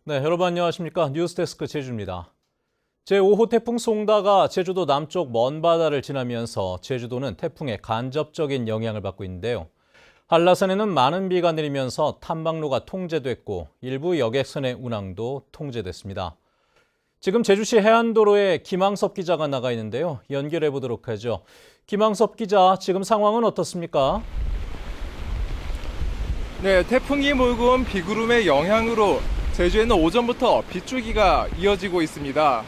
네, 여러분 안녕하십니까? 뉴스데스크 제주입니다. 제5호 태풍 송다가 제주도 남쪽 먼 바다를 지나면서 제주도는 태풍의 간접적인 영향을 받고 있는데요. 한라산에는 많은 비가 내리면서 탐방로가 통제됐고 일부 여객선의 운항도 통제됐습니다. 지금 제주시 해안도로에 김항섭 기자가 나가 있는데요. 연결해 보도록 하죠. 김항섭 기자, 지금 상황은 어떻습니까? 네, 태풍이 몰고 온 비구름의 영향으로 제주에는 오전부터 빗줄기가 이어지고 있습니다.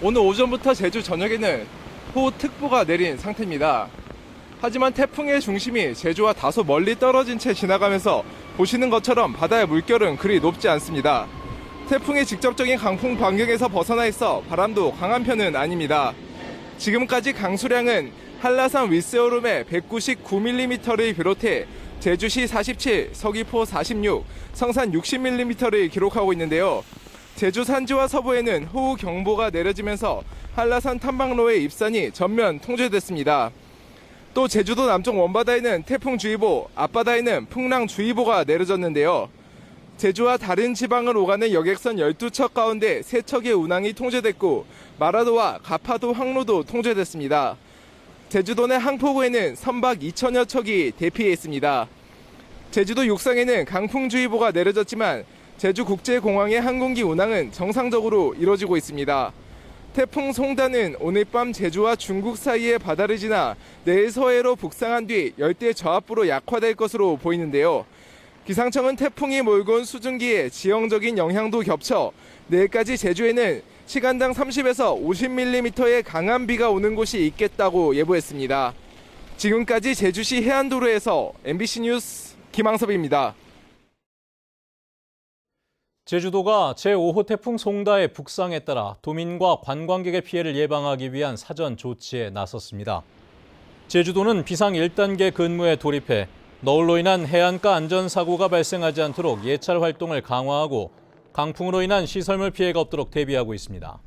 오늘 오전부터 제주 전역에는 호우특보가 내린 상태입니다. 하지만 태풍의 중심이 제주와 다소 멀리 떨어진 채 지나가면서 보시는 것처럼 바다의 물결은 그리 높지 않습니다. 태풍의 직접적인 강풍 반경에서 벗어나 있어 바람도 강한 편은 아닙니다. 지금까지 강수량은 한라산 윗세오름에 199mm를 비롯해 제주시 47, 서귀포 46, 성산 60mm를 기록하고 있는데요. 제주 산지와 서부에는 호우 경보가 내려지면서 한라산 탐방로의 입산이 전면 통제됐습니다. 또 제주도 남쪽 원바다에는 태풍주의보, 앞바다에는 풍랑주의보가 내려졌는데요. 제주와 다른 지방을 오가는 여객선 12척 가운데 3척의 운항이 통제됐고 마라도와 가파도 항로도 통제됐습니다. 제주도 내 항포구에는 선박 2천여 척이 대피해 있습니다. 제주도 육상에는 강풍주의보가 내려졌지만 제주국제공항의 항공기 운항은 정상적으로 이뤄지고 있습니다. 태풍 송다는 오늘 밤 제주와 중국 사이의 바다를 지나 내일 서해로 북상한 뒤 열대 저압부로 약화될 것으로 보이는데요. 기상청은 태풍이 몰고 온 수증기의 지형적인 영향도 겹쳐 내일까지 제주에는 시간당 30에서 50mm의 강한 비가 오는 곳이 있겠다고 예보했습니다. 지금까지 제주시 해안도로에서 MBC 뉴스 김항섭입니다. 제주도가 제5호 태풍 송다의 북상에 따라 도민과 관광객의 피해를 예방하기 위한 사전 조치에 나섰습니다. 제주도는 비상 1단계 근무에 돌입해 너울로 인한 해안가 안전사고가 발생하지 않도록 예찰 활동을 강화하고 강풍으로 인한 시설물 피해가 없도록 대비하고 있습니다.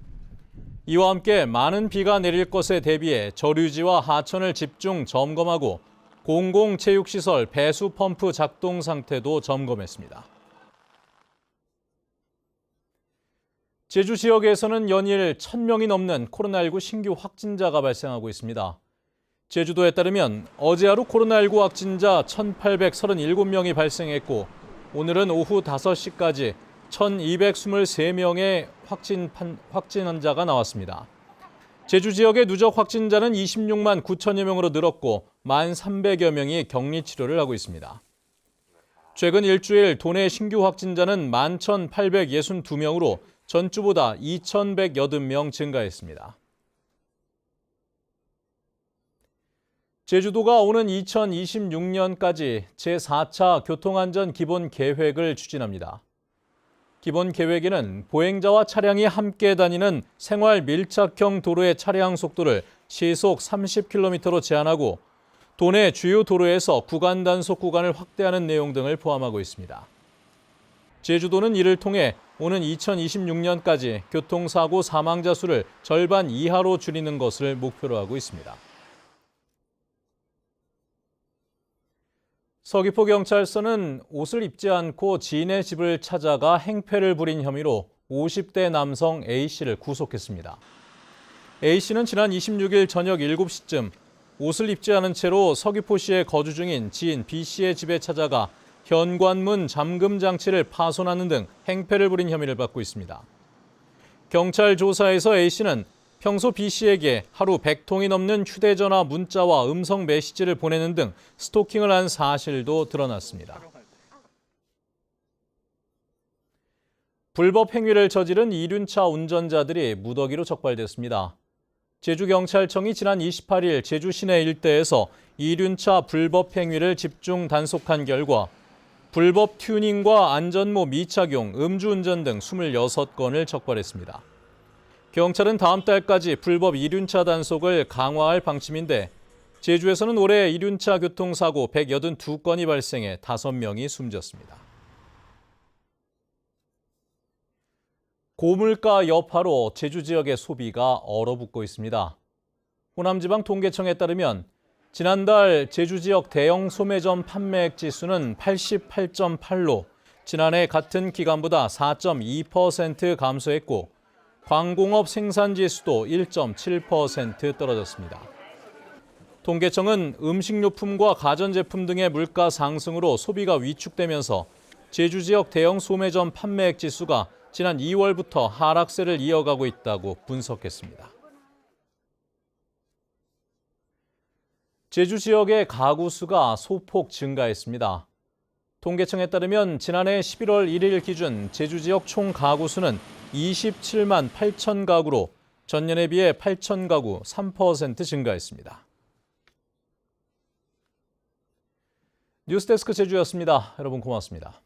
이와 함께 많은 비가 내릴 것에 대비해 저류지와 하천을 집중 점검하고 공공체육시설 배수 펌프 작동 상태도 점검했습니다. 제주 지역에서는 연일 1,000명이 넘는 코로나19 신규 확진자가 발생하고 있습니다. 제주도에 따르면 어제 하루 코로나19 확진자 1,837명이 발생했고 오늘은 오후 5시까지 1,223명의 확진 환자가 나왔습니다. 제주 지역의 누적 확진자는 26만 9천여 명으로 늘었고 1,300여 명이 격리 치료를 하고 있습니다. 최근 일주일 도내 신규 확진자는 11,862명으로 전주보다 2,180명 증가했습니다. 제주도가 오는 2026년까지 제4차 교통안전 기본계획을 추진합니다. 기본계획에는 보행자와 차량이 함께 다니는 생활 밀착형 도로의 차량 속도를 시속 30km로 제한하고 도내 주요 도로에서 구간 단속 구간을 확대하는 내용 등을 포함하고 있습니다. 제주도는 이를 통해 오는 2026년까지 교통사고 사망자 수를 절반 이하로 줄이는 것을 목표로 하고 있습니다. 서귀포경찰서는 옷을 입지 않고 지인의 집을 찾아가 행패를 부린 혐의로 50대 남성 A씨를 구속했습니다. A씨는 지난 26일 저녁 7시쯤 옷을 입지 않은 채로 서귀포시에 거주 중인 지인 B씨의 집에 찾아가 현관문 잠금 장치를 파손하는 등 행패를 부린 혐의를 받고 있습니다. 경찰 조사에서 A씨는 평소 B씨에게 하루 100통이 넘는 휴대전화 문자와 음성 메시지를 보내는 등 스토킹을 한 사실도 드러났습니다. 불법 행위를 저지른 이륜차 운전자들이 무더기로 적발됐습니다. 제주경찰청이 지난 28일 제주 시내 일대에서 이륜차 불법 행위를 집중 단속한 결과 불법 튜닝과 안전모 미착용, 음주운전 등 26건을 적발했습니다. 경찰은 다음 달까지 불법 이륜차 단속을 강화할 방침인데 제주에서는 올해 이륜차 교통사고 182건이 발생해 5명이 숨졌습니다. 고물가 여파로 제주 지역의 소비가 얼어붙고 있습니다. 호남지방통계청에 따르면 지난달 제주 지역 대형 소매점 판매액 지수는 88.8로 지난해 같은 기간보다 4.2% 감소했고 광공업 생산지수도 1.7% 떨어졌습니다. 통계청은 음식료품과 가전제품 등의 물가 상승으로 소비가 위축되면서 제주 지역 대형 소매점 판매액 지수가 지난 2월부터 하락세를 이어가고 있다고 분석했습니다. 제주 지역의 가구 수가 소폭 증가했습니다. 통계청에 따르면 지난해 11월 1일 기준 제주 지역 총 가구 수는 27만 8천 가구로 전년에 비해 8천 가구 3% 증가했습니다. 뉴스데스크 제주였습니다. 여러분 고맙습니다.